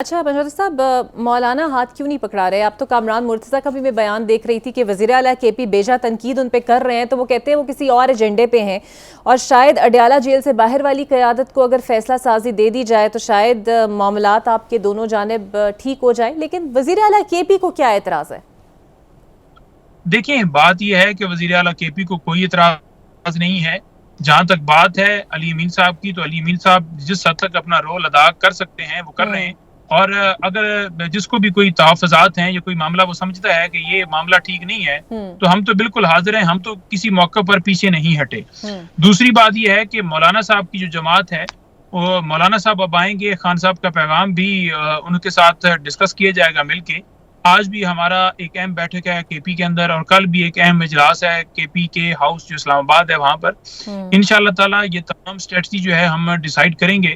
اچھا بنجوتا صاحب، مولانا ہاتھ کیوں نہیں پکڑا رہے؟ اب تو کامران مرتضیٰ کا بھی میں بیان دیکھ رہی تھی کہ وزیر اعلیٰ کے پی بیجا تنقید ان پہ کر رہے ہیں، تو وہ کہتے ہیں وہ کسی اور ایجنڈے پہ ہیں، اور شاید اڈیالہ جیل سے باہر والی قیادت کو اگر فیصلہ سازی دے دی جائے تو شاید معاملات آپ کے دونوں جانب ٹھیک ہو جائیں، لیکن وزیر اعلیٰ کے پی کو کیا اعتراض ہے؟ دیکھیں، بات یہ ہے کہ وزیر اعلیٰ کے پی کو کوئی اعتراض نہیں ہے۔ جہاں تک بات ہے علی امین صاحب کی، تو علی امین صاحب جس حد تک اپنا رول ادا کر سکتے ہیں وہ کر رہے ہیں، اور اگر جس کو بھی کوئی تحفظات ہیں یا کوئی معاملہ وہ سمجھتا ہے کہ یہ معاملہ ٹھیک نہیں ہے تو ہم تو بالکل حاضر ہیں، ہم تو کسی موقع پر پیچھے نہیں ہٹے۔ دوسری بات یہ ہے کہ مولانا صاحب کی جو جماعت ہے، وہ مولانا صاحب اب آئیں گے، خان صاحب کا پیغام بھی ان کے ساتھ ڈسکس کیا جائے گا مل کے۔ آج بھی ہمارا ایک اہم بیٹھک ہے کے پی کے اندر، اور کل بھی ایک اہم اجلاس ہے کے پی کے ہاؤس جو اسلام آباد ہے وہاں پر۔ انشاءاللہ تعالی یہ تمام اسٹریٹجی جو ہے ہم ڈیسائیڈ کریں گے،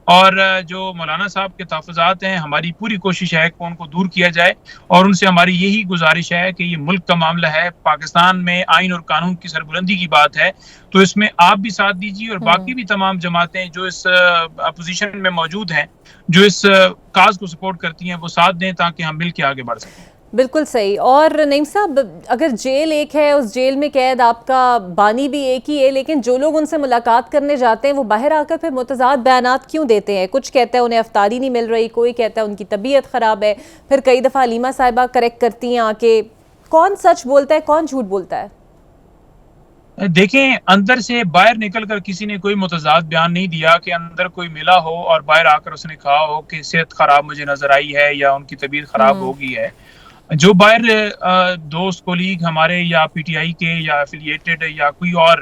اور جو مولانا صاحب کے تحفظات ہیں ہماری پوری کوشش ہے کہ ان کو دور کیا جائے، اور ان سے ہماری یہی گزارش ہے کہ یہ ملک کا معاملہ ہے، پاکستان میں آئین اور قانون کی سربلندی کی بات ہے، تو اس میں آپ بھی ساتھ دیجیے، اور باقی بھی تمام جماعتیں جو اس اپوزیشن میں موجود ہیں، جو اس کاز کو سپورٹ کرتی ہیں، وہ ساتھ دیں تاکہ ہم مل کے آگے بڑھ سکیں۔ بالکل صحیح۔ اور نعیم صاحب، اگر جیل ایک ہے، اس جیل میں قید آپ کا بانی بھی ایک ہی ہے، لیکن جو لوگ ان سے ملاقات کرنے جاتے ہیں وہ باہر آ کر پھر متضاد بیانات کیوں دیتے ہیں؟ کچھ کہتا ہے انہیں افطاری نہیں مل رہی، کوئی کہتا ہے ان کی طبیعت خراب ہے، پھر کئی دفعہ علیمہ صاحبہ کریکٹ کرتی ہیں آ کے۔ کون سچ بولتا ہے، کون جھوٹ بولتا ہے؟ دیکھیں، اندر سے باہر نکل کر کسی نے کوئی متضاد بیان نہیں دیا کہ اندر کوئی ملا ہو اور باہر آ کر اس نے کہا ہو کہ صحت خراب مجھے نظر آئی ہے یا ان کی طبیعت خراب ہو گئی ہے۔ جو باہر دوست کولیگ ہمارے یا پی ٹی آئی کے یا افیلیٹڈ یا کوئی اور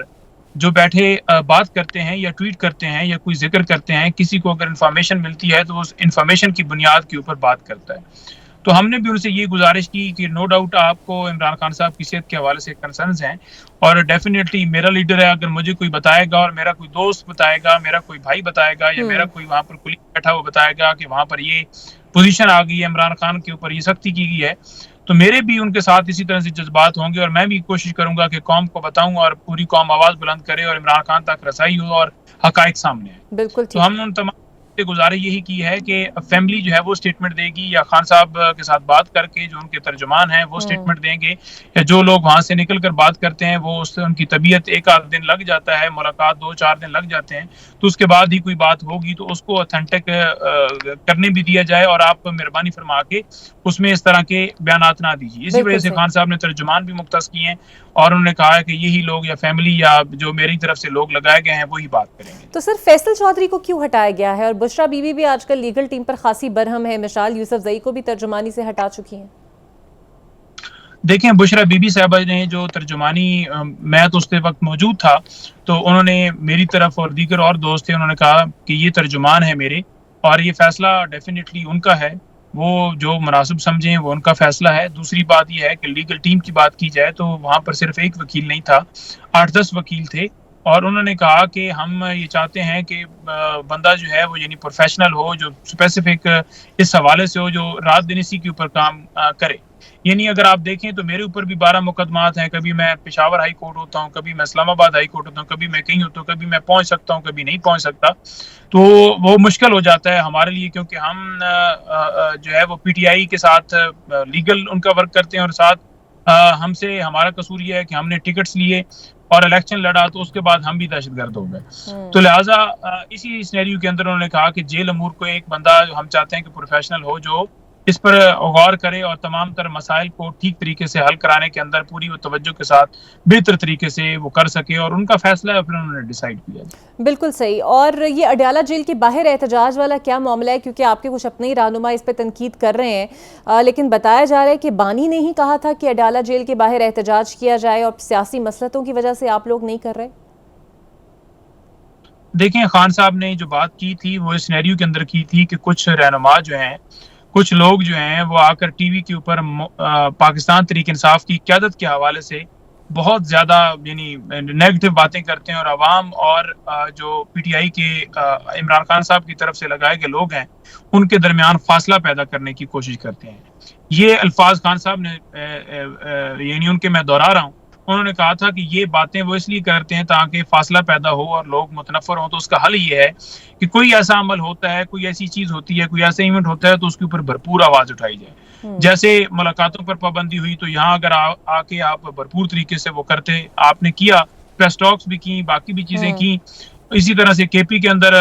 جو بیٹھے بات کرتے ہیں یا ٹویٹ کرتے ہیں یا کوئی ذکر کرتے ہیں، کسی کو اگر انفارمیشن ملتی ہے تو اس انفارمیشن کی بنیاد کے اوپر بات کرتا ہے۔ تو ہم نے بھی ان سے یہ گزارش کی کہ نو ڈاؤٹ آپ کو عمران خان صاحب کی صحت کے حوالے سے کنسرنز ہیں، اور ڈیفینیٹلی میرا لیڈر ہے، اگر مجھے کوئی بتائے گا اور میرا کوئی دوست بتائے گا، میرا کوئی بھائی بتائے گا، یا میرا کوئی وہاں پر کولیگ بیٹھا وہ بتائے گا کہ وہاں پر یہ پوزیشن آ گئی ہے، عمران خان کے اوپر یہ سختی کی گئی ہے، تو میرے بھی ان کے ساتھ اسی طرح سے جذبات ہوں گے، اور میں بھی کوشش کروں گا کہ قوم کو بتاؤں اور پوری قوم آواز بلند کرے اور عمران خان تک رسائی ہو اور حقائق سامنے آئے۔ بالکل تو ٹھیک۔ ہم نے ان تمام سے گزارش یہی کی ہے کہ فیملی جو ہے وہ سٹیٹمنٹ دے گی، یا خان صاحب کے ساتھ بات کر کے جو ان کے ترجمان ہیں وہ سٹیٹمنٹ دیں گے، یا جو لوگ وہاں سے نکل کر بات کرتے ہیں وہ اس سے ان کی طبیعت ایک آدھ دن لگ جاتا ہے، ملاقات 2-4 دن لگ جاتے ہیں، تو اس کے بعد ہی کوئی بات ہوگی تو اس کو اوتھینٹک کرنے بھی دیا جائے، اور آپ مہربانی فرما کے اس میں اس طرح کے بیانات نہ دیجیے۔ اسی وجہ بالکل سے صحیح۔ خان صاحب نے ترجمان بھی مختص کیے ہیں، اور انہوں نے کہا ہے کہ یہی لوگ یا فیملی یا جو میری طرف سے لوگ لگائے گئے ہیں وہی بات کریں گے۔ تو سر فیصل چودھری کو کیوں ہٹایا گیا ہے؟ اور بشرا بی بی بھی آج کل لیگل ٹیم پر خاصی برہم ہے، مشال یوسف زئی کو بھی ترجمانی سے ہٹا چکی ہیں۔ دیکھیں، بشرا بی بی صاحبہ نے جو ترجمانی، میں تو اس وقت موجود تھا، تو انہوں نے میری طرف اور دیگر اور دوست تھے، انہوں نے کہا کہ یہ ترجمان ہے میرے، اور یہ فیصلہ ڈیفینیٹلی ان کا ہے، وہ جو مناسب سمجھیں وہ ان کا فیصلہ ہے۔ دوسری بات یہ ہے کہ لیگل ٹیم کی بات کی جائے تو وہاں پر صرف ایک وکیل نہیں تھا، 8-10 وکیل تھے، اور انہوں نے کہا کہ ہم یہ چاہتے ہیں کہ بندہ جو ہے وہ یعنی پروفیشنل ہو، جو اسپیسیفک اس حوالے سے ہو، جو رات دن اسی کے اوپر کام کرے۔ یعنی اگر آپ دیکھیں تو میرے اوپر بھی 12 مقدمات ہیں، کبھی میں پشاور ہائی کورٹ ہوتا ہوں، کبھی میں اسلام آباد ہائی کورٹ ہوتا ہوں، کبھی میں کہیں ہوتا ہوں، کبھی میں پہنچ سکتا ہوں، کبھی نہیں پہنچ سکتا، تو وہ مشکل ہو جاتا ہے ہمارے لیے، کیونکہ ہم جو ہے وہ پی ٹی آئی کے ساتھ لیگل ان کا ورک کرتے ہیں، اور ساتھ ہم سے ہمارا قصور یہ ہے کہ ہم نے ٹکٹس لیے اور الیکشن لڑا، تو اس کے بعد ہم بھی دہشت گرد ہو گئے، تو لہٰذا اسی سینیریو کے اندر انہوں نے کہا کہ جیل امور کو ایک بندہ ہم چاہتے ہیں کہ پروفیشنل ہو، جو اس پر غور کرے اور تمام تر مسائل کو ٹھیک طریقے سے حل کرانے کے اندر پوری توجہ کے ساتھ بہتر طریقے سے وہ کر سکے، اور ان کا فیصلہ ہے، پھر انہوں نے ڈیسائیڈ کیا۔ بالکل صحیح۔ اور یہ اڈیالہ جیل کے باہر احتجاج والا کیا معاملہ ہے؟ کیونکہ آپ کے کچھ اپنے ہی رہنما اس پہ تنقید کر رہے ہیں، لیکن بتایا جا رہا ہے کہ بانی نے ہی کہا تھا کہ اڈیالہ جیل کے باہر احتجاج کیا جائے، اور سیاسی مسلطوں کی وجہ سے آپ لوگ نہیں کر رہے۔ دیکھیں، خان صاحب نے جو بات کی تھی وہ اس سینیریو کے اندر کی تھی کہ کچھ رہنما جو ہیں، کچھ لوگ جو ہیں وہ آ کر ٹی وی کے اوپر پاکستان تحریک انصاف کی قیادت کے حوالے سے بہت زیادہ یعنی نیگیٹو باتیں کرتے ہیں، اور عوام اور جو پی ٹی آئی کے عمران خان صاحب کی طرف سے لگائے گئے لوگ ہیں ان کے درمیان فاصلہ پیدا کرنے کی کوشش کرتے ہیں۔ یہ الفاظ خان صاحب نے یعنی ان کے میں دہرا رہا ہوں، انہوں نے کہا تھا کہ یہ باتیں وہ اس لیے کرتے ہیں تاکہ فاصلہ پیدا ہو اور لوگ متنفر ہوں، تو اس کا حل یہ ہے کہ کوئی ایسا عمل ہوتا ہے، کوئی ایسی چیز ہوتی ہے، کوئی ایسا ایونٹ ہوتا ہے تو اس کے اوپر بھرپور آواز اٹھائی جائے. جیسے ملاقاتوں پر پابندی ہوئی تو یہاں اگر آ کے آپ بھرپور طریقے سے وہ کرتے، آپ نے کیا، پریس ٹاکس بھی کی، باقی بھی چیزیں کی. اسی طرح سے کے پی کے اندر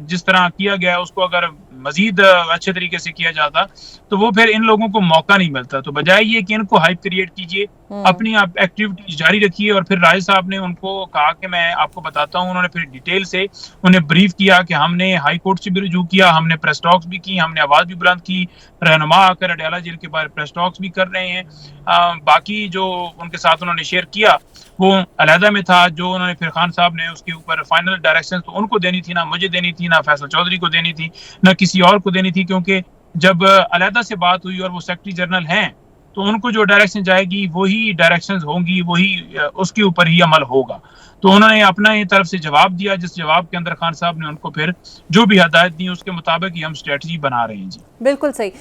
جس طرح کیا گیا اس کو اگر مزید اچھے طریقے سے کیا جاتا تو وہ پھر ان لوگوں کو موقع نہیں ملتا. تو بجائے یہ کہ ان کو ہائپ کریٹ کیجیے، اپنی آپ ایکٹیویٹی جاری رکھیے. اور پھر راجد صاحب نے ان کو کہا کہ میں آپ کو بتاتا ہوں، انہوں نے پھر ڈیٹیل سے انہیں بریف کیا کہ ہم نے ہائی کورٹ سے بھی رجوع کیا، ہم نے پریس ٹاکس بھی کی، ہم نے آواز بھی بلند کی، رہنما آ کر اڈیالہ جیل کے باہر پریس ٹاکس بھی کر رہے ہیں. باقی جو ان کے ساتھ انہوں نے شیئر کیا وہ علیحدہ میں تھا، جو انہوں نے پھر خان صاحب نے اس کے اوپر فائنل ڈائریکشن تو ان کو دینی تھی، نہ مجھے دینی تھی، نہ فیصل چودھری کو دینی تھی، نہ کسی اور کو دینی تھی، کیونکہ جب علیحدہ سے بات ہوئی اور وہ سیکرٹری جنرل ہیں تو ان کو جو ڈائریکشن جائے گی وہی ڈائریکشنز ہوں گی، وہی اس کے اوپر ہی عمل ہوگا. تو انہوں نے اپنا ہی طرف سے جواب دیا، جس جواب کے اندر خان صاحب نے ان کو پھر جو بھی ہدایت دی اس کے مطابق ہی ہم اسٹریٹجی بنا رہے ہیں. جی بالکل صحیح.